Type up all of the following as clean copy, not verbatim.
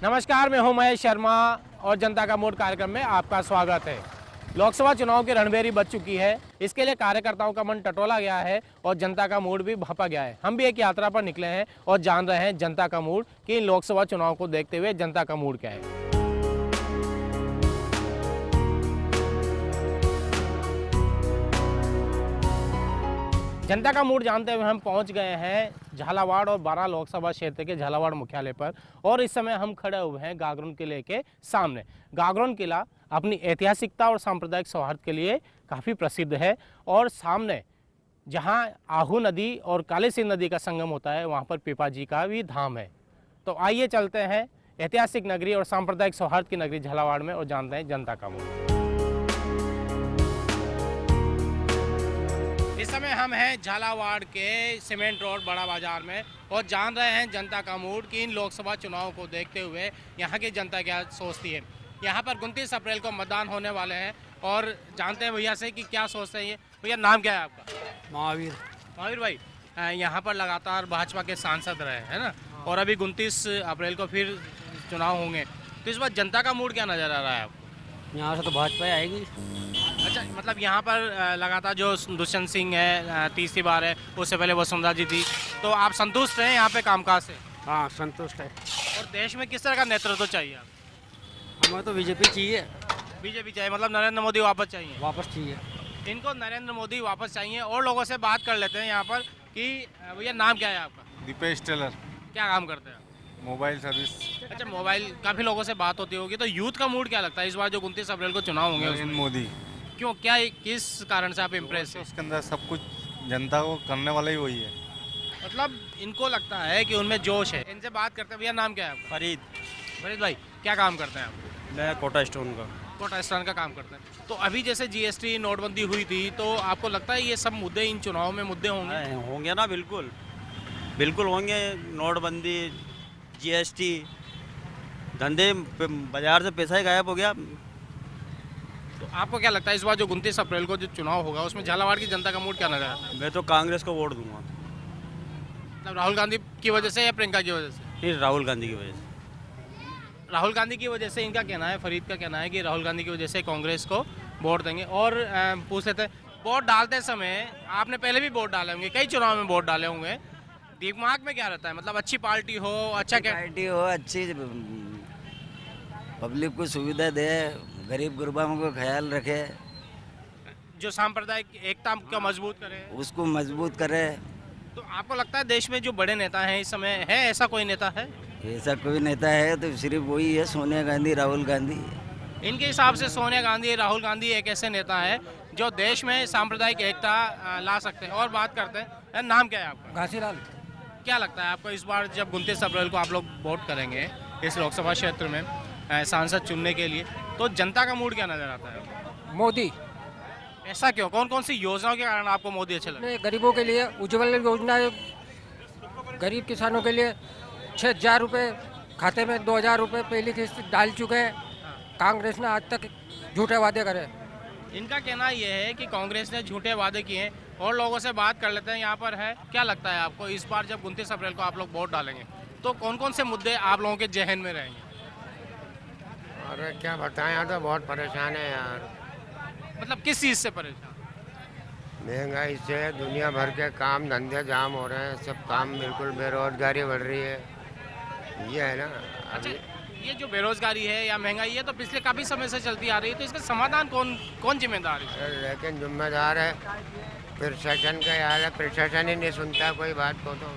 नमस्कार, मैं हूं महेश शर्मा और जनता का मोड कार्यक्रम में आपका स्वागत है। लोकसभा चुनाव की रणभेरी बज चुकी है। इसके लिए कार्यकर्ताओं का मन टटोला गया है और जनता का मूड भी भपा गया है। हम भी एक यात्रा पर निकले हैं और जान रहे हैं जनता का मूड कि इन लोकसभा चुनाव को देखते हुए जनता का मूड क्या है। जनता का मूड जानते हुए हम पहुंच गए हैं झालावाड़ और बारां लोकसभा क्षेत्र के झालावाड़ मुख्यालय पर और इस समय हम खड़े हुए हैं गागरोन किले के सामने। गागरोन किला अपनी ऐतिहासिकता और सांप्रदायिक सौहार्द के लिए काफ़ी प्रसिद्ध है और सामने जहां आहू नदी और काली सिंध नदी का संगम होता है वहां पर पिपाजी का भी धाम है। तो आइए चलते हैं ऐतिहासिक नगरी और सांप्रदायिक सौहार्द की नगरी झालावाड़ में और जानते हैं जनता का मूड। इस समय हम हैं झालावाड़ के सीमेंट रोड बड़ा बाजार में और जान रहे हैं जनता का मूड कि इन लोकसभा चुनाव को देखते हुए यहाँ की जनता क्या सोचती है। यहाँ पर 29 अप्रैल को मतदान होने वाले हैं और जानते हैं भैया से कि क्या सोचते हैं ये। भैया नाम क्या है आपका? महावीर। महावीर भाई, यहाँ पर लगातार भाजपा के सांसद रहे हैं ना और अभी 29 अप्रैल को फिर चुनाव होंगे, तो इस बार जनता का मूड क्या नज़र आ रहा है आपको? यहाँ से तो भाजपा ही आएगी। अच्छा, मतलब यहाँ पर लगातार जो दुष्यंत सिंह है तीसरी बार है, उससे पहले वसुंधरा जी थी, तो आप संतुष्ट हैं यहाँ पे कामकाज से? हाँ, संतुष्ट है। और देश में किस तरह का नेतृत्व चाहिए आपको? हमें तो बीजेपी चाहिए। बीजेपी चाहिए, मतलब नरेंद्र मोदी वापस चाहिए? वापस चाहिए। इनको नरेंद्र मोदी वापस चाहिए। और लोगों से बात कर लेते हैं यहाँ पर कि भैया नाम क्या है आपका? दीपेश टेलर। क्या काम करते हैं आप? Mobile service. अच्छा, मोबाइल। काफ़ी लोगों से बात होती होगी, तो यूथ का मूड क्या लगता है इस बार जो 29 अप्रैल को चुनाव होंगे नरेंद्र उसमें? मोदी। क्यों, क्या किस कारण से आप इम्प्रेस हैं? उसके अंदर सब कुछ जनता को करने वाला ही वही है। मतलब इनको लगता है कि उनमें जोश है। इनसे बात करते हैं। भैया नाम क्या है आपका? फरीद। फरीद भाई, क्या काम करते हैं आप? मैं कोटा स्टोन का। कोटा स्टोन का काम करते हैं। तो अभी जैसे जीएसटी नोटबंदी हुई थी, तो आपको लगता है ये सब मुद्दे इन चुनाव में मुद्दे होंगे? होंगे ना, बिल्कुल बिल्कुल होंगे। नोटबंदी, जीएसटी, धंधे, बाजार से पैसा ही गायब हो गया। तो आपको क्या लगता है इस बार जो 29 अप्रैल को जो चुनाव होगा उसमें झालावाड़ की जनता का मूड क्या नजर आता है? मैं तो कांग्रेस को वोट दूंगा। मतलब राहुल गांधी की वजह से या प्रियंका की वजह से? नहीं, राहुल गांधी की वजह से। राहुल गांधी की वजह से इनका कहना है, फरीद का कहना है कि राहुल गांधी की वजह से कांग्रेस को वोट देंगे। और पूछ लेते हैं, वोट डालते समय आपने पहले भी वोट डाले होंगे, कई चुनाव में वोट डाले होंगे, दिमाग में क्या रहता है? मतलब अच्छी पार्टी हो, अच्छा पार्टी हो, अच्छी पब्लिक को सुविधा दे, गरीब गुरबाओं को ख्याल रखे, जो सांप्रदायिक एकता को मजबूत करे, उसको मजबूत करे। तो आपको लगता है देश में जो बड़े नेता हैं इस समय, है ऐसा कोई नेता है? ऐसा कोई नेता है तो सिर्फ वही है, सोनिया गांधी, राहुल गांधी। इनके हिसाब से सोनिया गांधी, राहुल गांधी एक ऐसे नेता है जो देश में सांप्रदायिक एकता ला सकते हैं। और बात करते हैं, नाम क्या है आपका? घासीलाल। क्या लगता है आपको इस बार जब 29 अप्रैल को आप लोग वोट करेंगे इस लोकसभा क्षेत्र में सांसद चुनने के लिए, तो जनता का मूड क्या नजर आता है? मोदी। ऐसा क्यों? कौन कौन सी योजनाओं के कारण आपको मोदी अच्छे लगते हैं? गरीबों के लिए उज्ज्वल योजना, गरीब किसानों के लिए 6,000 रुपये खाते में, 2,000 रुपये पहली किस्त डाल चुके हैं। कांग्रेस ने आज तक झूठे वादे करे। इनका कहना ये है कि कांग्रेस ने झूठे वादे किए हैं। और लोगों से बात कर लेते हैं यहाँ पर है। क्या लगता है आपको इस बार जब 29 अप्रैल को आप लोग वोट डालेंगे तो कौन कौन से मुद्दे आप लोगों के जहन में रहेंगे? अरे क्या बताएं, यार तो बहुत परेशान है यार। मतलब किस चीज़ से परेशान? महंगाई से, दुनिया भर के काम धंधे जाम हो रहे हैं, सब काम बिल्कुल, बेरोजगारी बढ़ रही है, ये है ना। अच्छा, ये जो बेरोजगारी है या महंगाई है तो पिछले काफ़ी समय से चलती आ रही है, तो इसका समाधान कौन जिम्मेदार है? लेकिन जिम्मेदार है प्रशासन का यार है। प्रशासन ही नहीं सुनता कोई बात को, तो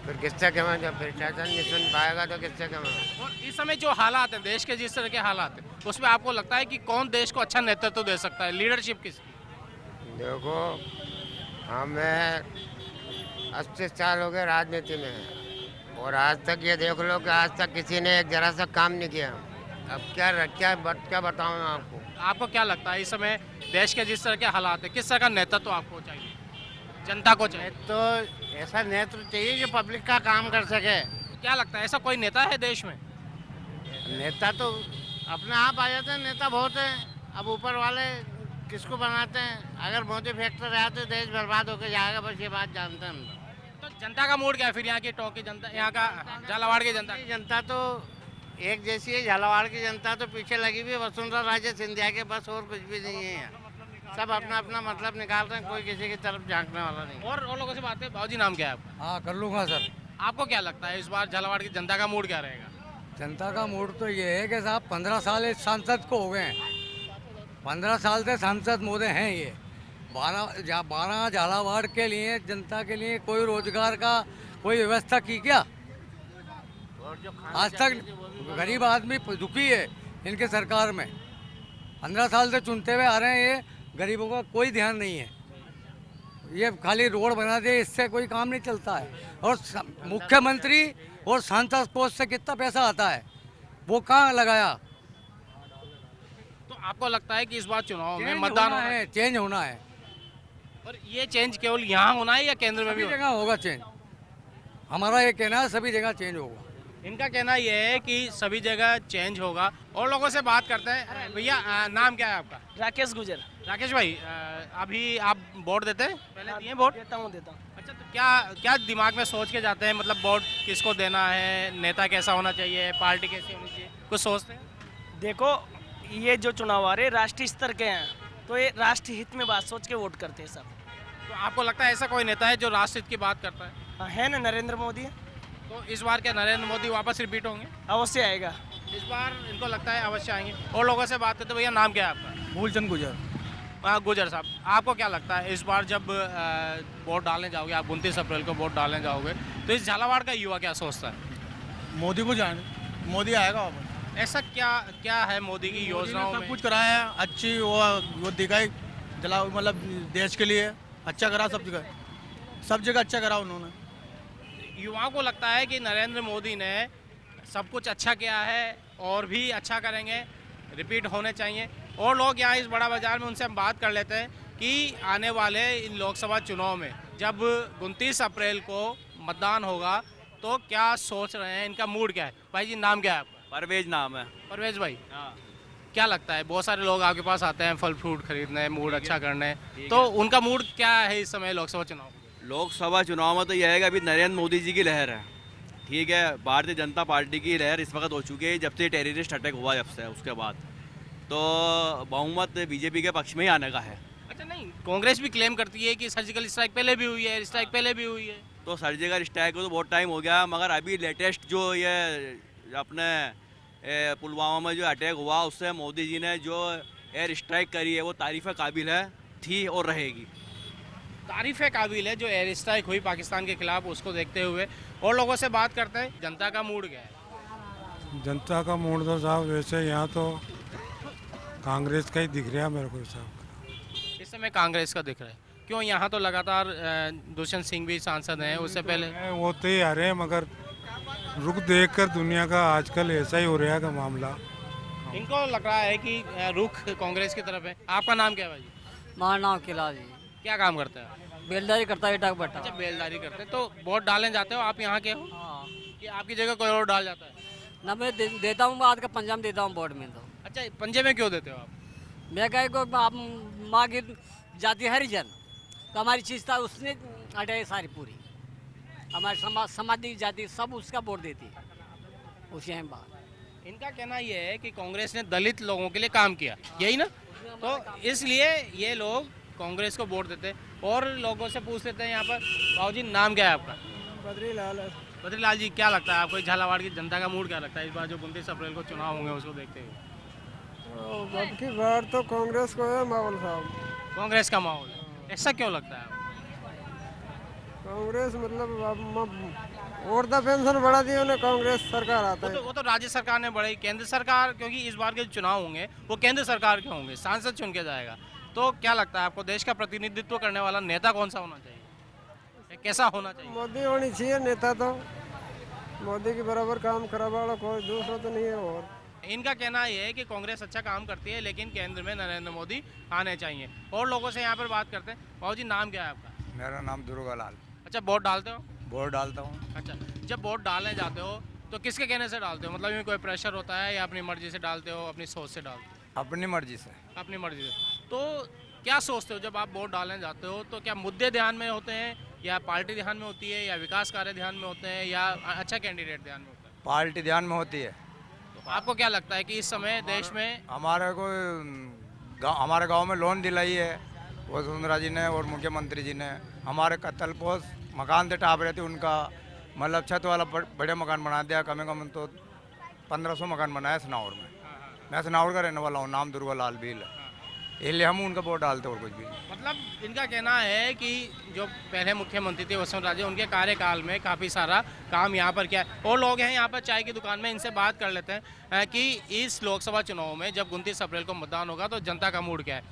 फिर किससे कहें? जब प्रशासन नहीं सुन पाएगा तो किससे कहें? और इस समय जो हालात हैं, देश के जिस तरह के हालात हैं, उसमें आपको लगता है कि कौन देश को अच्छा नेतृत्व दे सकता है? लीडरशिप किसकी? देखो, हमें 80 साल हो गए राजनीति में और आज तक ये देख लो कि आज तक किसी ने एक जरा सा काम नहीं किया। अब क्या बताऊँ मैं आपको? आपको क्या लगता है इस समय देश के जिस तरह के हालात हैं, किस तरह का नेतृत्व आपको चाहिए, जनता को चाहिए? तो ऐसा नेतृत्व चाहिए जो पब्लिक का काम कर सके। क्या लगता है ऐसा कोई नेता है देश में? नेता तो अपने आप आ जाते हैं, नेता बहुत हैं। अब ऊपर वाले किसको बनाते हैं? अगर मोदी फैक्टर रहा तो देश बर्बाद होकर जाएगा, बस ये बात जानते हैं हम लोग। तो जनता का मूड क्या है फिर? यहाँ की टोंक की जनता, यहाँ का झालावाड़ की जनता? जनता तो एक जैसी है झालावाड़ की जनता तो पीछे लगी हुई है वसुंधरा राजे सिंधिया के, बस और कुछ भी नहीं है यहाँ। सब अपना अपना मतलब निकाल रहे हैं, कोई किसी की तरफ झांकने वाला नहीं। और लोगों से बात है। बाबूजी नाम क्या है आपका? हाँ कर लूँगा सर। आपको क्या लगता है इस बार झालावाड़ की जनता का मूड क्या रहेगा? जनता का मूड तो ये है कि साहब 15 साल इस सांसद को हो गए हैं, 15 साल से सांसद मोदी हैं ये। 12 झालावाड़ के लिए जनता के लिए कोई रोजगार का कोई व्यवस्था की क्या? आज तक गरीब आदमी दुखी है इनके सरकार में। 15 साल से चुनते हुए आ रहे हैं, ये गरीबों का कोई ध्यान नहीं है। ये खाली रोड बना दे, इससे कोई काम नहीं चलता है। और मुख्यमंत्री और सांसद कोष से कितना पैसा आता है वो कहाँ लगाया? तो आपको लगता है कि इस बार चुनाव में चेंज मतदान होना है, चेंज होना है। और ये चेंज केवल यहाँ होना है या केंद्र में भी सभी होना जगह होगा चेंज। हमारा ये कहना है सभी जगह चेंज होगा। है? इनका कहना ये है कि सभी जगह चेंज होगा। और लोगों से बात करते हैं। भैया नाम क्या है आपका? राकेश गुजर। राकेश भाई, अभी आप वोट देते हैं? पहले दिए वोट? देता हूँ। अच्छा, तो क्या क्या दिमाग में सोच के जाते हैं, मतलब वोट किसको देना है, नेता कैसा होना चाहिए, पार्टी कैसी होनी चाहिए, कुछ सोचते हैं? देखो, ये जो चुनाव आ रहे राष्ट्रीय स्तर के हैं, तो ये राष्ट्र हित में बात सोच के वोट करते हैं सब। तो आपको लगता है ऐसा कोई नेता है जो राष्ट्र हित की बात करता है? हाँ, है ना, नरेंद्र मोदी। तो इस बार क्या नरेंद्र मोदी वापस रिपीट होंगे? अवश्य आएगा इस बार इनको लगता है अवश्य आएंगे। और लोगों से बात करते, भैया नाम क्या है आपका? मूलचंद गुजर। गुजर साहब, आपको क्या लगता है इस बार जब वोट डालने जाओगे, आप 29 अप्रैल को वोट डालने जाओगे, तो इस झालावाड़ का युवा क्या सोचता है? मोदी को जाने, मोदी आएगा वापस। ऐसा क्या क्या है मोदी की योजनाओं सब में? कुछ कराया है, अच्छी वो दिखाई जला, मतलब देश के लिए अच्छा करा, सब जगह अच्छा करा उन्होंने। युवाओं को लगता है कि नरेंद्र मोदी ने सब कुछ अच्छा किया है और भी अच्छा करेंगे, रिपीट होने चाहिए। और लोग यहाँ इस बड़ा बाजार में उनसे हम बात कर लेते हैं कि आने वाले इन लोकसभा चुनाव में जब 29 अप्रैल को मतदान होगा तो क्या सोच रहे हैं, इनका मूड क्या है? भाई जी नाम क्या है आपका? परवेज नाम है। परवेज भाई, क्या लगता है, बहुत सारे लोग आपके पास आते हैं फल फ्रूट खरीदने, मूड अच्छा करने, तो उनका मूड क्या है इस समय लोकसभा चुनाव? लोकसभा चुनाव में तो यह है कि अभी नरेंद्र मोदी जी की लहर है, ठीक है। भारतीय जनता पार्टी की लहर इस वक्त हो चुकी है जब से टेररिस्ट अटैक हुआ, जब से उसके बाद तो बहुमत बीजेपी के पक्ष में ही आने का है। अच्छा, नहीं, कांग्रेस भी क्लेम करती है कि सर्जिकल स्ट्राइक पहले भी हुई है, स्ट्राइक पहले भी हुई है। तो सर्जिकल स्ट्राइक को तो बहुत टाइम हो गया, मगर अभी लेटेस्ट जो ये अपने पुलवामा में जो अटैक हुआ, उससे मोदी जी ने जो एयर स्ट्राइक करी है वो तारीफ़ काबिल है, थी और रहेगी। तारीफ़ काबिल है जो एयर स्ट्राइक हुई पाकिस्तान के खिलाफ, उसको देखते हुए। और लोगों से बात करते हैं, जनता का मूड क्या है? जनता का मूड तो साहब वैसे यहाँ तो कांग्रेस का ही दिख रहा है मेरे को साहब। इस समय कांग्रेस का दिख रहा है, क्यों? यहाँ तो लगातार दुष्यंत सिंह भी सांसद हैं, उससे पहले वो तो ही आ रहे हैं, मगर रुख देखकर दुनिया का आजकल ऐसा ही हो रहा है का मामला। इनको लग रहा है कि रुख कांग्रेस की तरफ है। आपका नाम क्या है भाई? हमारा नाम किला जी। क्या काम करते हैं आप? बेलदारी करता है, डाक बट्टा। अच्छा, बेलदारी करते हैं। तो वोट डालने जाते हो आप, यहाँ के हो कि आपकी जगह कोई और डाल जाता है? ना मैं देता हूँ, आज का पंजाब देता हूँ बोर्ड में। तो अच्छा, पंजे में क्यों देते हो आप? मैं कहे को आप माँ की जाति हरिजन, तो हमारी चीज़ था उसने हटाई सारी पूरी। हमारी समाज की जाति सब उसका वोट देती है, उसी है बात। इनका कहना ये है कि कांग्रेस ने दलित लोगों के लिए काम किया, यही ना, तो इसलिए ये लोग कांग्रेस को वोट देते हैं। और लोगों से पूछ लेते हैं यहाँ पर। बाबूजी नाम क्या है आपका? बद्रीलाल। बद्रीलाल जी, क्या लगता है आपको झालावाड़ की जनता का मूड क्या लगता है इस बार जो 29 अप्रैल को चुनाव होंगे उसको देखते हुए? तो अब की बार तो कांग्रेस को है माहौल साहब। कांग्रेस का माहौल है, ऐसा क्यों लगता है आपको? कांग्रेस मतलब और द पेंशन बढ़ा दी उन्हें, कांग्रेस सरकार आता वो तो राज्य सरकार ने बढ़ाई, केंद्र सरकार, क्योंकि इस बार के जो चुनाव होंगे वो केंद्र सरकार के होंगे, सांसद चुन के जाएगा। तो क्या लगता है आपको, देश का प्रतिनिधित्व करने वाला नेता कौन सा होना चाहिए, कैसा होना चाहिए? मोदी होनी चाहिए नेता, तो मोदी के बराबर काम करा वाला कोई दूसरा तो नहीं है। और इनका कहना ये है कि कांग्रेस अच्छा काम करती है लेकिन केंद्र में नरेंद्र मोदी आने चाहिए। और लोगों से यहाँ पर बात करते हैं। बाबूजी नाम क्या है आपका? मेरा नाम दुर्गालाल। अच्छा, वोट डालते हो? वोट डालता हूँ। अच्छा, जब वोट डालने जाते हो तो किसके कहने से डालते हो, मतलब इनमें कोई प्रेशर होता है या अपनी मर्जी से डालते हो, अपनी सोच से डालते हो? अपनी मर्जी से। अपनी मर्जी से। तो क्या सोचते हो जब आप वोट डालने जाते हो, तो क्या मुद्दे ध्यान में होते हैं या पार्टी ध्यान में होती है या विकास कार्य ध्यान में होते हैं या अच्छा कैंडिडेट ध्यान में होता है? पार्टी ध्यान में होती है। आपको क्या लगता है कि इस समय देश में हमारे को हमारे गांव में लोन दिलाई है वसुंधरा जी ने और मुख्यमंत्री जी ने। हमारे कत्ल पोस मकान थे टाप रहे थे उनका, मतलब छत वाला बड़े मकान बना दिया। कम से कम तो 1500 मकान बनाया सनावर में। मैं सनावर का रहने वाला हूँ, नाम दुर्गा लाल भील है, इसलिए हम उनका वोट डालते और कुछ भी नहीं। मतलब इनका कहना है कि जो पहले मुख्यमंत्री थे वसुंधरा राजे, उनके कार्यकाल में काफ़ी सारा काम यहाँ पर किया है। और लोग हैं यहाँ पर चाय की दुकान में, इनसे बात कर लेते हैं कि इस लोकसभा चुनाव में जब 29 अप्रैल को मतदान होगा तो जनता का मूड क्या है।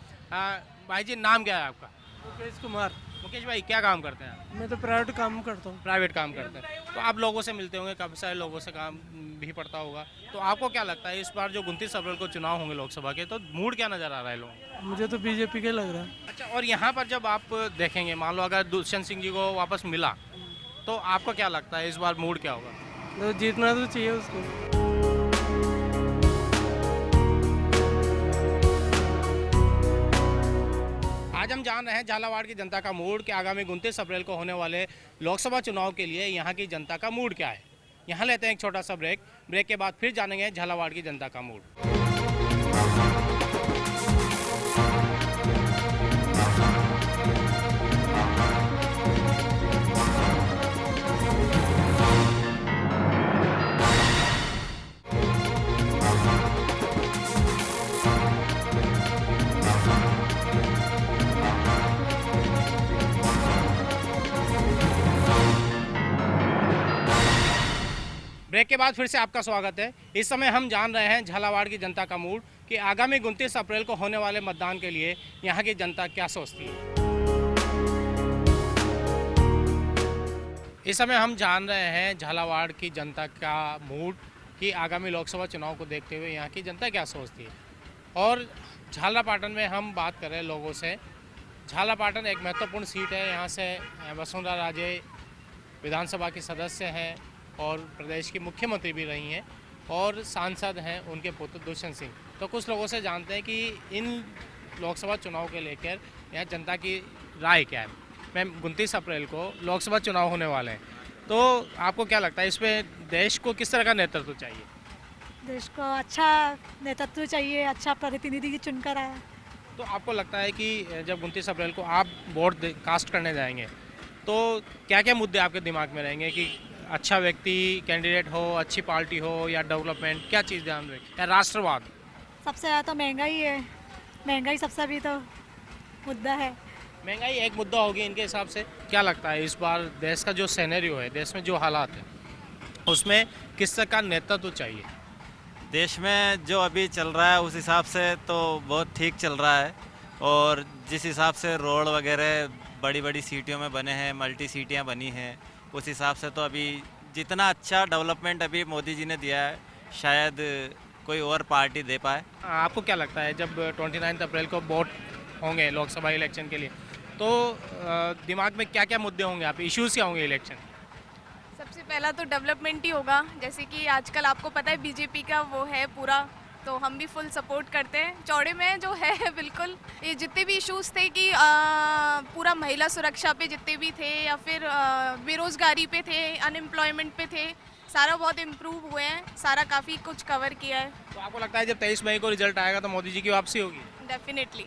भाई जी नाम क्या है आपका? मुकेश कुमार। मुकेश भाई क्या काम करते हैं? मैं तो प्राइवेट काम करता हूँ। प्राइवेट काम करते हैं, तो आप लोगों से मिलते होंगे, काफ़ी सारे लोगों से काम भी पड़ता होगा, तो आपको क्या लगता है इस बार जो 29 अप्रैल को चुनाव होंगे लोकसभा के, तो मूड क्या नज़र आ रहा है लोगों को? मुझे तो बीजेपी के लग रहा है। अच्छा, और यहाँ पर जब आप देखेंगे, मान लो अगर दुष्यंत सिंह जी को वापस मिला, तो आपको क्या लगता है इस बार मूड क्या होगा? तो जीतना तो चाहिए उसको। आज हम जान रहे हैं झालावाड़ की जनता का मूड कि आगामी 29 अप्रैल को होने वाले लोकसभा चुनाव के लिए यहाँ की जनता का मूड क्या है। यहाँ लेते हैं एक छोटा सा ब्रेक के बाद फिर जानेंगे झालावाड़ की जनता का मूड। ब्रेक के बाद फिर से आपका स्वागत है। इस समय हम जान रहे हैं झालावाड़ की जनता का मूड कि आगामी 29 अप्रैल को होने वाले मतदान के लिए यहाँ की जनता क्या सोचती है। इस समय हम जान रहे हैं झालावाड़ की जनता का मूड कि आगामी लोकसभा चुनाव को देखते हुए यहाँ की जनता क्या सोचती है। और झालापाटन में हम बात कर रहे हैं लोगों से। झालापाटन एक महत्वपूर्ण सीट है, यहाँ से वसुंधरा राजे विधानसभा की सदस्य हैं और प्रदेश की मुख्यमंत्री भी रही हैं और सांसद हैं उनके पुत्र दुष्यंत सिंह। तो कुछ लोगों से जानते हैं कि इन लोकसभा चुनाव के लेकर यहाँ जनता की राय क्या है। मैम 29 अप्रैल को लोकसभा चुनाव होने वाले हैं, तो आपको क्या लगता है इस पर देश को किस तरह का नेतृत्व चाहिए? देश को अच्छा नेतृत्व चाहिए, अच्छा प्रतिनिधि चुनकर आया। तो आपको लगता है कि जब 29 अप्रैल को आप वोट कास्ट करने जाएंगे तो क्या क्या मुद्दे आपके दिमाग में रहेंगे कि अच्छा व्यक्ति कैंडिडेट हो, अच्छी पार्टी हो या डेवलपमेंट, क्या चीज़ ध्यान रखें, या राष्ट्रवाद? सबसे ज़्यादा तो महंगाई है, महंगाई सबसे भी तो मुद्दा है। महंगाई एक मुद्दा होगी इनके हिसाब से। क्या लगता है इस बार देश का जो सिनेरियो है, देश में जो हालात है, उसमें किस तरह का नेतृत्व चाहिए? देश में जो अभी चल रहा है उस हिसाब से तो बहुत ठीक चल रहा है, और जिस हिसाब से रोड वगैरह बड़ी बड़ी सिटियों में बने हैं, मल्टी सिटियाँ बनी हैं, उस हिसाब से तो अभी जितना अच्छा डेवलपमेंट अभी मोदी जी ने दिया है शायद कोई और पार्टी दे पाए। आपको क्या लगता है जब 29 अप्रैल को वोट होंगे लोकसभा इलेक्शन के लिए, तो दिमाग में क्या क्या मुद्दे होंगे, आप इश्यूज़ क्या होंगे इलेक्शन? सबसे पहला तो डेवलपमेंट ही होगा, जैसे कि आजकल आपको पता है बीजेपी का वो है पूरा, तो हम भी फुल सपोर्ट करते हैं। चौड़े में जो है बिल्कुल ये जितने भी इश्यूज थे कि पूरा महिला सुरक्षा पे जितने भी थे या फिर बेरोज़गारी पे थे, अनएम्प्लॉयमेंट पे थे, सारा बहुत इम्प्रूव हुए हैं, सारा काफ़ी कुछ कवर किया है। तो आपको लगता है जब 23 मई को रिजल्ट आएगा तो मोदी जी की वापसी होगी? डेफिनेटली।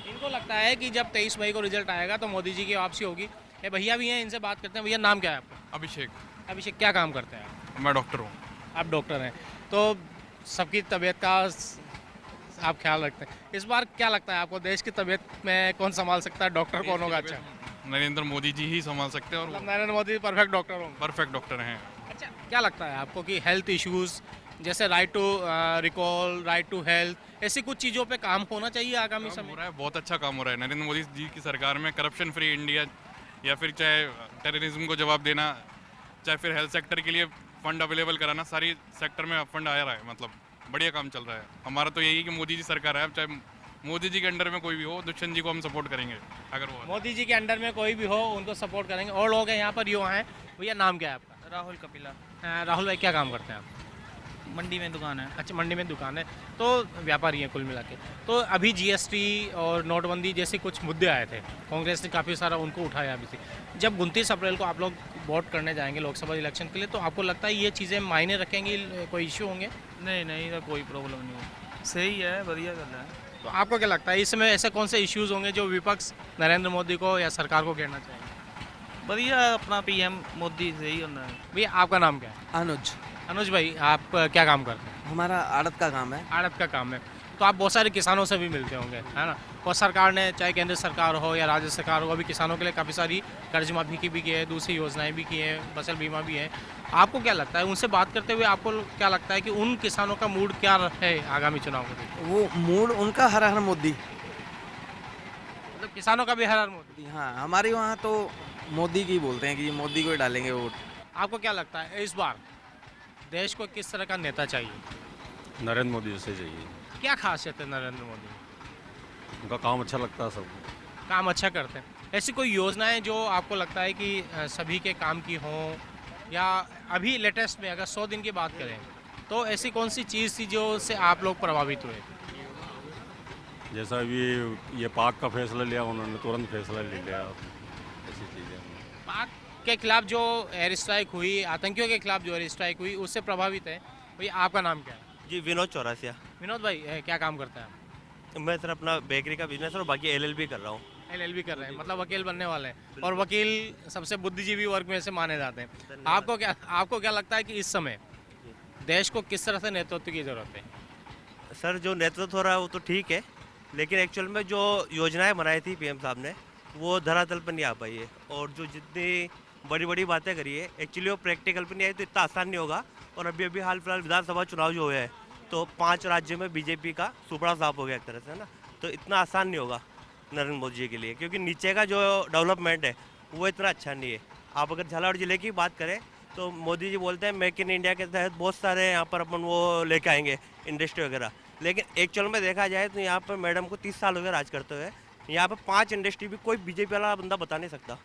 इनको लगता है कि जब 23 मई को रिजल्ट आएगा तो मोदी जी की वापसी होगी। ये भैया भी हैं, इनसे बात करते हैं। भैया नाम क्या है आपका? अभिषेक। अभिषेक, क्या काम करते हैं आप? मैं डॉक्टर हूँ। आप डॉक्टर हैं, तो सबकी तबीयत का आप ख्याल रखते हैं। इस बार क्या लगता है आपको देश की तबीयत में कौन संभाल सकता है, डॉक्टर कौन होगा अच्छा? नरेंद्र मोदी जी ही संभाल सकते हैं। और मतलब नरेंद्र मोदी परफेक्ट डॉक्टर होंगे? परफेक्ट डॉक्टर हैं। अच्छा, क्या लगता है आपको कि हेल्थ इश्यूज़ जैसे right to recall, right to health, ऐसी कुछ चीज़ों पे काम होना चाहिए आगामी समय? हो रहा है, बहुत अच्छा काम हो रहा है नरेंद्र मोदी जी की सरकार में। करप्शन फ्री इंडिया, या फिर चाहे टेररिज्म को जवाब देना, चाहे फिर हेल्थ सेक्टर के लिए फंड अवेलेबल कराना, सारी सेक्टर में फंड आ रहा है। मतलब बढ़िया काम चल रहा है। हमारा तो यही कि मोदी जी सरकार है, चाहे मोदी जी के अंडर में कोई भी हो, दुष्यंत जी को हम सपोर्ट करेंगे। अगर वो मोदी जी के अंडर में कोई भी हो उनको सपोर्ट करेंगे। और लोग हैं यहाँ पर, युवा हैं। भैया नाम क्या है आपका? राहुल कपिला। राहुल भाई, क्या काम करते हैं आप? मंडी में दुकान है। अच्छा, मंडी में दुकान है, तो व्यापारी हैं कुल मिला के। तो अभी जीएसटी और नोटबंदी जैसे कुछ मुद्दे आए थे, कांग्रेस ने काफ़ी सारा उनको उठाया अभी से। जब 29 अप्रैल को आप लोग वोट करने जाएंगे लोकसभा इलेक्शन के लिए, तो आपको लगता है ये चीज़ें मायने रखेंगी, कोई इशू होंगे? नहीं नहीं, तो कोई प्रॉब्लम नहीं है, सही है, बढ़िया कर रहा है। तो आपको क्या लगता है इस समय ऐसे कौन से इश्यूज होंगे जो विपक्ष नरेंद्र मोदी को या सरकार को घेरना चाहिए? बढ़िया अपना पीएम मोदी से ही होना है। भैया आपका नाम क्या है? अनुज। अनुज भाई, आप क्या काम करते हैं? हमारा आड़त का काम है। आड़त का काम है, तो आप बहुत सारे किसानों से भी मिलते होंगे, है ना? और सरकार ने, चाहे केंद्र सरकार हो या राज्य सरकार हो, अभी किसानों के लिए काफ़ी सारी कर्ज माफी की भी की है, दूसरी योजनाएं भी की हैं, फसल बीमा भी है। आपको क्या लगता है, उनसे बात करते हुए आपको क्या लगता है कि उन किसानों का मूड क्या है आगामी चुनाव को देखकर? वो मूड उनका हर हर मोदी, मतलब किसानों का भी हर हर मोदी। हाँ, हमारे वहाँ तो मोदी की बोलते हैं कि मोदी को ही डालेंगे वोट। आपको क्या लगता है इस बार देश को किस तरह का नेता चाहिए? नरेंद्र मोदी जैसे चाहिए। क्या खासियत है नरेंद्र मोदी? उनका काम अच्छा लगता है सबको। काम अच्छा करते हैं। ऐसी कोई योजनाएं जो आपको लगता है कि सभी के काम की हों, या अभी लेटेस्ट में अगर 100 दिन की बात करें तो ऐसी कौन सी चीज़ थी जो से आप लोग प्रभावित हुए? जैसा अभी ये पाक का फैसला लिया, उन्होंने तुरंत फैसला ले लिया, ऐसी चीज़ें। पाक के खिलाफ जो एयर स्ट्राइक हुई, आतंकियों के खिलाफ जो एयर स्ट्राइक हुई, उससे प्रभावित है। भैया आपका नाम क्या है? जी विनोद चौरासिया। विनोद भाई, क्या काम करते हैं आप? मैं सर अपना बेकरी का बिजनेस और बाकी एलएलबी कर रहा हूँ। एलएलबी कर रहे हैं, मतलब वकील बनने वाले हैं, और वकील सबसे बुद्धिजीवी वर्ग में से माने जाते हैं। आपको क्या लगता है कि इस समय देश को किस तरह से नेतृत्व की जरूरत है? सर जो नेतृत्व हो रहा है वो तो ठीक है, लेकिन एक्चुअल में जो योजनाएं बनाई थी पीएम साहब ने वो धरातल पर नहीं आ पाई है, और जो जितनी बड़ी बड़ी बातें करी है एक्चुअली वो प्रैक्टिकल पर नहीं आई, तो इतना आसान नहीं होगा। और अभी हाल फिलहाल विधानसभा चुनाव जो हुए हैं तो 5 राज्यों में बीजेपी का सुपड़ा साफ हो गया एक तरह से, है ना? तो इतना आसान नहीं होगा नरेंद्र मोदी जी के लिए, क्योंकि नीचे का जो डेवलपमेंट है वो इतना अच्छा नहीं है। आप अगर झालावाड़ जिले की बात करें तो मोदी जी बोलते हैं मेक इन इंडिया के तहत बहुत सारे यहाँ पर अपन वो लेके आएंगे इंडस्ट्री वगैरह, लेकिन एक्चुअल में देखा जाए तो यहाँ पर मैडम को 30 साल हो गए राज करते हुए। यहाँ पर 5 इंडस्ट्री भी कोई बीजेपी वाला बंदा बता नहीं सकता।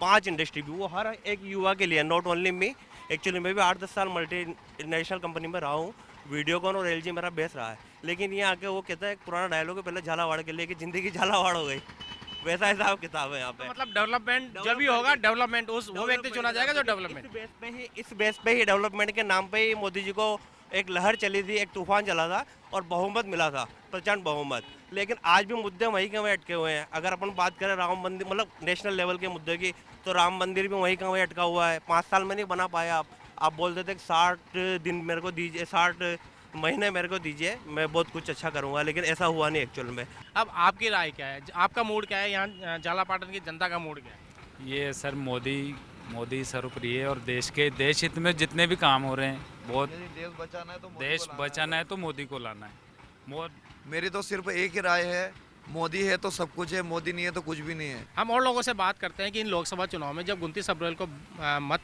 5 इंडस्ट्री भी वो हर एक युवा के लिए, नॉट ओनली मी। एक्चुअली मैं भी 8-10 साल मल्टी नेशनल कंपनी में रहा हूँ, वीडियोकॉन और एलजी मेरा बेस रहा है, लेकिन यहाँ आके वो कहता है एक पुराना डायलॉग है पहले झालावाड़ के लिए कि जिंदगी झालावाड़ हो गई, वैसा हिसाब किताब है यहाँ पे। मतलब डेवलपमेंट जब भी होगा, डेवलपमेंट वो व्यक्ति चुना जाएगा जो डेवलपमेंट इस बेस पे ही डेवलपमेंट के नाम पे ही मोदी जी को एक लहर चली थी, एक तूफान चला था और बहुमत मिला था, प्रचंड बहुमत। लेकिन आज भी मुद्दे वहीं के वहीं अटके हुए हैं। अगर अपन बात करें राम मंदिर, मतलब नेशनल लेवल के मुद्दे की, तो राम मंदिर भी वहीं का वहीं अटका हुआ है। 5 साल में नहीं बना पाया। आप बोल देते 60 दिन मेरे को दीजिए, 60 महीने मेरे को दीजिए, मैं बहुत कुछ अच्छा करूँगा, लेकिन ऐसा हुआ नहीं एक्चुअल में। अब आपकी राय क्या है, आपका मूड क्या है, यहाँ झालापाटन की जनता का मूड क्या है? ये सर मोदी सर्वप्रिय, और देश हित में जितने भी काम हो रहे हैं बहुत, देश बचाना है तो मोदी को लाना है। मेरी तो सिर्फ एक ही राय है, मोदी है तो सब कुछ है, मोदी नहीं है तो कुछ भी नहीं है। हम और लोगों से बात करते हैं कि इन लोकसभा चुनाव में जब 29 अप्रैल को मत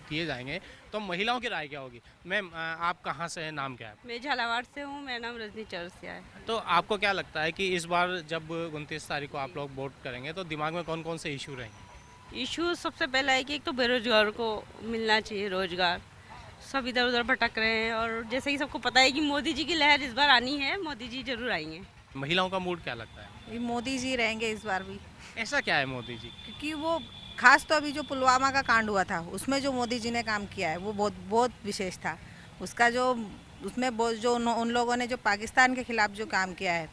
दिए जाएंगे तो महिलाओं की राय क्या होगी? मैम, आप कहाँ से हैं, नाम क्या है? मैं झालावाड़ से हूँ, मेरा नाम रजनी चौरसिया है। तो आपको क्या लगता है कि इस बार जब 29 तारीख को आप लोग वोट करेंगे तो दिमाग में कौन कौन से इशू रहेंगे? इशू सबसे पहला है कि एक तो बेरोजगार को मिलना चाहिए रोजगार, सब इधर उधर भटक रहे हैं, और जैसे कि सबको पता है कि मोदी जी की लहर इस बार आनी है, मोदी जी जरूर आएंगे। महिलाओं का मूड क्या लगता है? मोदी जी रहेंगे इस बार भी। ऐसा क्या है मोदी जी? क्योंकि वो खास तो अभी जो पुलवामा का कांड हुआ था उसमें जो मोदी जी ने काम किया है वो बहुत विशेष था। उसका जो उसमें जो उन लोगों ने जो पाकिस्तान के खिलाफ जो काम किया है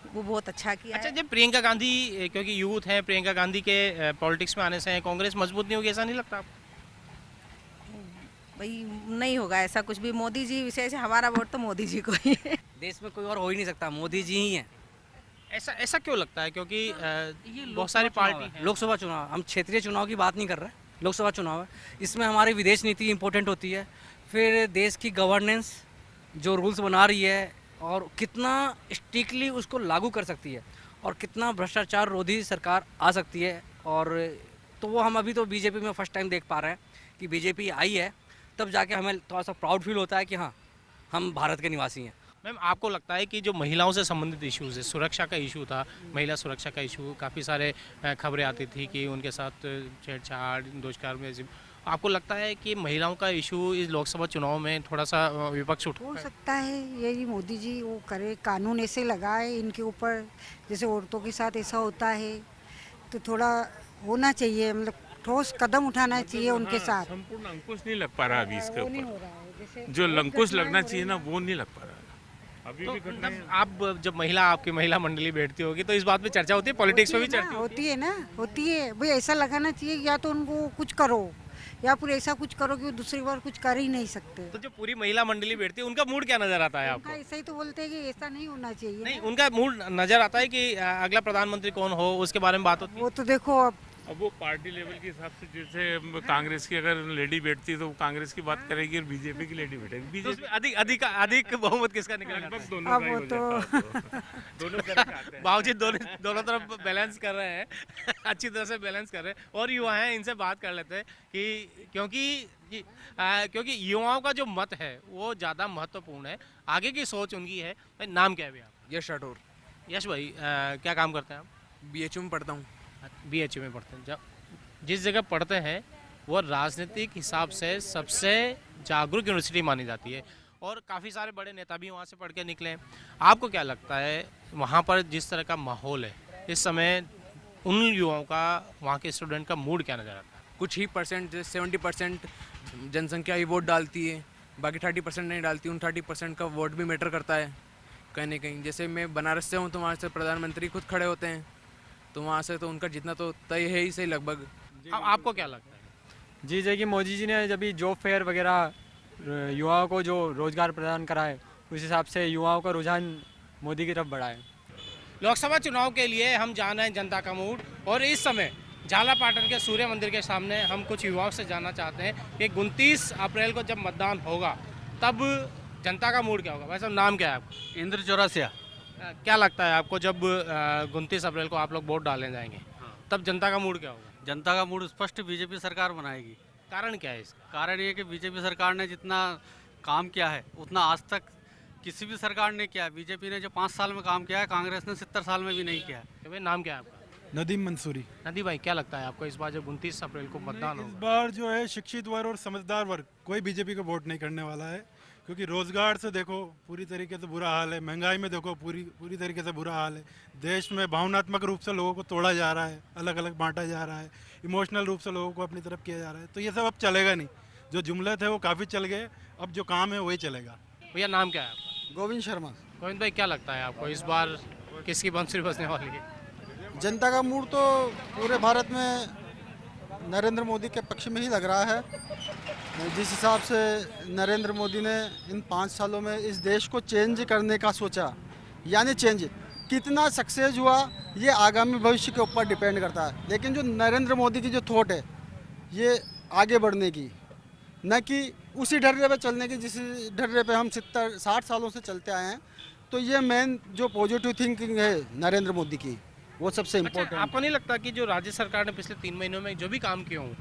वो बहुत अच्छा किया। अच्छा, जब प्रियंका गांधी, क्योंकि यूथ है, प्रियंका गांधी के पॉलिटिक्स में आने से कांग्रेस मजबूत नहीं होगी, ऐसा नहीं लगता आपको? भाई नहीं होगा ऐसा कुछ भी, मोदी जी विशेष है, हमारा वोट तो मोदी जी को ही है। देश में कोई और हो ही नहीं सकता, मोदी जी ही हैं। ऐसा क्यों लगता है? क्योंकि बहुत सारी पार्टी है। लोकसभा चुनाव, हम क्षेत्रीय चुनाव की बात नहीं कर रहे, लोकसभा चुनाव है, इसमें हमारी विदेश नीति इंपॉर्टेंट होती है, फिर देश की गवर्नेंस जो रूल्स बना रही है और कितना स्ट्रिक्टली उसको लागू कर सकती है, और कितना भ्रष्टाचार रोधी सरकार आ सकती है। और तो वो हम अभी तो बीजेपी में फर्स्ट टाइम देख पा रहे हैं कि बीजेपी आई है, तब जाके हमें थोड़ा सा प्राउड फील होता है कि हाँ, हम भारत के निवासी हैं। मैम, आपको लगता है कि जो महिलाओं से संबंधित इश्यूज है, सुरक्षा का इशू था, महिला सुरक्षा का इशू, काफ़ी सारे खबरें आती थी कि उनके साथ छेड़छाड़, दुष्कर्म, आपको लगता है कि महिलाओं का इशू इस लोकसभा चुनाव में थोड़ा सा विपक्ष उठा हो सकता है? यही मोदी जी वो करे, कानून ऐसे लगाए इनके ऊपर, जैसे औरतों के साथ ऐसा होता है तो थोड़ा होना चाहिए, मतलब ठोस कदम उठाना चाहिए उनके साथ। संपूर्ण अंकुश नहीं लग पा रहा अभी इसके वो नहीं हो ऊपर, रहा है, जैसे जो अंकुश घटनाएं लगना हो चाहिए रही ना वो नहीं लग पा रहा अभी तो भी घटनाएं मतलब आप जब आपकी महिला मंडली बैठती होगी तो इस बात पे चर्चा होती है, पॉलिटिक्स में भी चर्चा होती है ना, होती है भाई। ऐसा लगाना चाहिए या तो उनको कुछ करो या फिर ऐसा कुछ करो कि वो दूसरी बार कुछ कर ही नहीं सकते। तो जो पूरी महिला मंडली बैठती है उनका मूड क्या नजर आता है आपको? ऐसा ही तो बोलते हैं कि ऐसा नहीं होना चाहिए। नहीं, उनका मूड नजर आता है कि अगला प्रधानमंत्री कौन हो उसके बारे में बात होती है। वो तो देखो अब वो पार्टी लेवल के हिसाब से, जैसे कांग्रेस की अगर लेडी बैठती है तो वो कांग्रेस की बात करेगी और बीजेपी की लेडी बैठेगी। तो बीजेपी उसमें अधिक बहुमत किसका निकलेगा? लगभग दोनों का ही हो जाता है। दोनों तरफ आते हैं। बाबूजी दोनों तरफ बैलेंस कर रहे हैं अच्छी तरह से बैलेंस कर रहे हैं। और युवा हैं, इनसे बात कर लेते हैं कि क्योंकि युवाओं का जो मत है वो ज़्यादा महत्वपूर्ण है, आगे की सोच उनकी है। भाई नाम क्या है भैया? यश राठौर। यश भाई क्या काम करते हैं आप? BHU में पढ़ता हूँ। BHU में पढ़ते हैं। जब जिस जगह पढ़ते हैं वो राजनीतिक हिसाब से सबसे जागरूक यूनिवर्सिटी मानी जाती है और काफ़ी सारे बड़े नेता भी वहाँ से पढ़ के निकले हैं। आपको क्या लगता है वहाँ पर जिस तरह का माहौल है इस समय, उन युवाओं का, वहाँ के स्टूडेंट का मूड क्या नज़र आता है? कुछ ही परसेंट, 70% जनसंख्या ही वोट डालती है, बाकी 30% नहीं डालती। उन 30% का वोट भी मैटर करता है कहीं ना कहीं। जैसे मैं बनारस से हूँ तो वहाँ से प्रधानमंत्री खुद खड़े होते हैं, तो वहाँ से तो उनका जितना तो तय है ही सही लगभग। आपको क्या लगता है? जी जैसे कि मोदी जी ने जब भी जॉब फेयर वगैरह युवाओं को जो रोजगार प्रदान करा है, उस हिसाब से युवाओं का रुझान मोदी की तरफ बढ़ा है। लोकसभा चुनाव के लिए हम जान रहे हैं जनता का मूड, और इस समय झालापाटन के सूर्य मंदिर के सामने हम कुछ युवाओं से जानना चाहते हैं कि 29 अप्रैल को जब मतदान होगा तब जनता का मूड क्या होगा। वैसे नाम क्या है आपका? इंद्र चौरसिया। क्या लगता है आपको जब 29 अप्रैल को आप लोग वोट डालने जाएंगे तब जनता का मूड क्या होगा? जनता का मूड स्पष्ट बीजेपी सरकार बनाएगी। कारण क्या है इसका? कारण ये कि बीजेपी सरकार ने जितना काम किया है उतना आज तक किसी भी सरकार ने किया है। बीजेपी ने जो 5 साल में काम किया है कांग्रेस ने 70 साल में भी नहीं किया है। तो भाई नाम क्या है आपका? नदीम मंसूरी। नदीम भाई क्या लगता है आपको इस बार जब 29 अप्रैल को मतदान होगा? इस बार जो है शिक्षित वर्ग और समझदार वर्ग कोई बीजेपी को वोट नहीं करने वाला है, क्योंकि रोजगार से देखो पूरी तरीके से बुरा हाल है, महंगाई में देखो पूरी तरीके से बुरा हाल है, देश में भावनात्मक रूप से लोगों को तोड़ा जा रहा है, अलग अलग बांटा जा रहा है, इमोशनल रूप से लोगों को अपनी तरफ किया जा रहा है। तो ये सब अब चलेगा नहीं। जो जुमले थे वो काफ़ी चल गए, अब जो काम है वही चलेगा। भैया नाम क्या है आपका? गोविंद शर्मा। गोविंद भाई क्या लगता है आपको इस बार किसकी बांसुरी बजने वाली है? जनता का मूड तो पूरे भारत में नरेंद्र मोदी के पक्ष में ही लग रहा है। जिस हिसाब से नरेंद्र मोदी ने इन 5 सालों में इस देश को चेंज करने का सोचा, यानी चेंज कितना सक्सेस हुआ ये आगामी भविष्य के ऊपर डिपेंड करता है। लेकिन जो नरेंद्र मोदी की जो थॉट है ये आगे बढ़ने की, न कि उसी ढर्रे पे चलने की जिस ढर्रे पे हम 70-60 सालों से चलते आए हैं। तो ये मेन जो पॉजिटिव थिंकिंग है नरेंद्र मोदी की, वो सबसे इम्पोर्टेंट। आपको नहीं लगता कि जो राज्य सरकार ने पिछले 3 महीनों में जो भी काम किए हों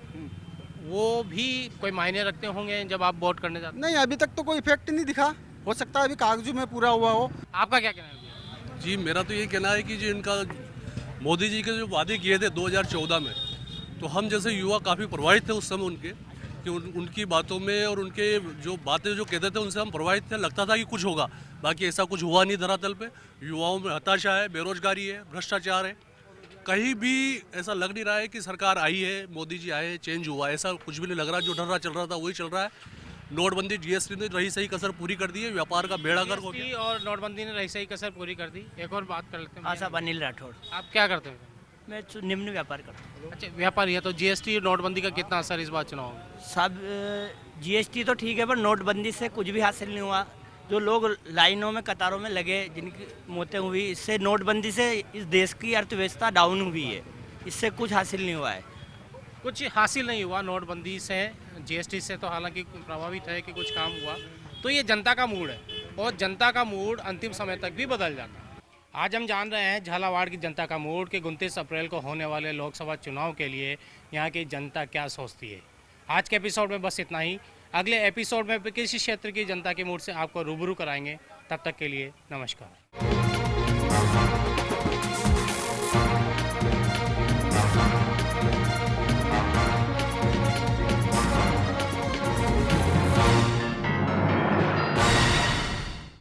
वो भी कोई मायने रखते होंगे जब आप वोट करने जाते? नहीं, अभी तक तो कोई इफेक्ट नहीं दिखा, हो सकता है अभी कागजों में पूरा हुआ हो। आपका क्या कहना है? जी मेरा तो ये कहना है कि जो इनका मोदी जी के जो वादे किए थे 2014 में, तो हम जैसे युवा काफ़ी प्रभावित थे उस समय उनके कि उनकी बातों में और उनके जो बातें जो कहते थे उनसे हम प्रभावित थे। लगता था कि कुछ होगा, बाकी ऐसा कुछ हुआ नहीं धरातल पे। युवाओं में हताशा है, बेरोजगारी है, भ्रष्टाचार है। कहीं भी ऐसा लग नहीं रहा है कि सरकार आई है, मोदी जी आए, चेंज हुआ, ऐसा कुछ भी नहीं लग रहा। जो ढर्रा चल रहा था वही चल रहा है। नोटबंदी GST ने रही सही कसर पूरी कर दी है, व्यापार का बेड़ा गर्क हो गया। और नोटबंदी ने रही सही कसर पूरी कर दी। एक और बात कर लेते हैं। हाँ साहब, अनिल राठौर। आप क्या करते हैं? मैं निम्न व्यापार करता हूँ। अच्छा, व्यापारी है तो GST और नोटबंदी का कितना असर इस बार चुनाव में? साहब GST तो ठीक है, पर नोटबंदी से कुछ भी हासिल नहीं हुआ। जो लोग लाइनों में कतारों में लगे, जिनकी मौतें हुई, इससे नोटबंदी से इस देश की अर्थव्यवस्था डाउन हुई है। इससे कुछ हासिल नहीं हुआ है। कुछ हासिल नहीं हुआ नोटबंदी से, GST से तो हालांकि प्रभावित है कि कुछ काम हुआ। तो ये जनता का मूड है और जनता का मूड अंतिम समय तक भी बदल जाता है। आज हम जान रहे हैं झालावाड़ की जनता का मूड कि 29 अप्रैल को होने वाले लोकसभा चुनाव के लिए यहाँ की जनता क्या सोचती है। आज के एपिसोड में बस इतना ही। अगले एपिसोड में किसी क्षेत्र की जनता के मूड से आपको रूबरू कराएंगे। तब तक के लिए नमस्कार।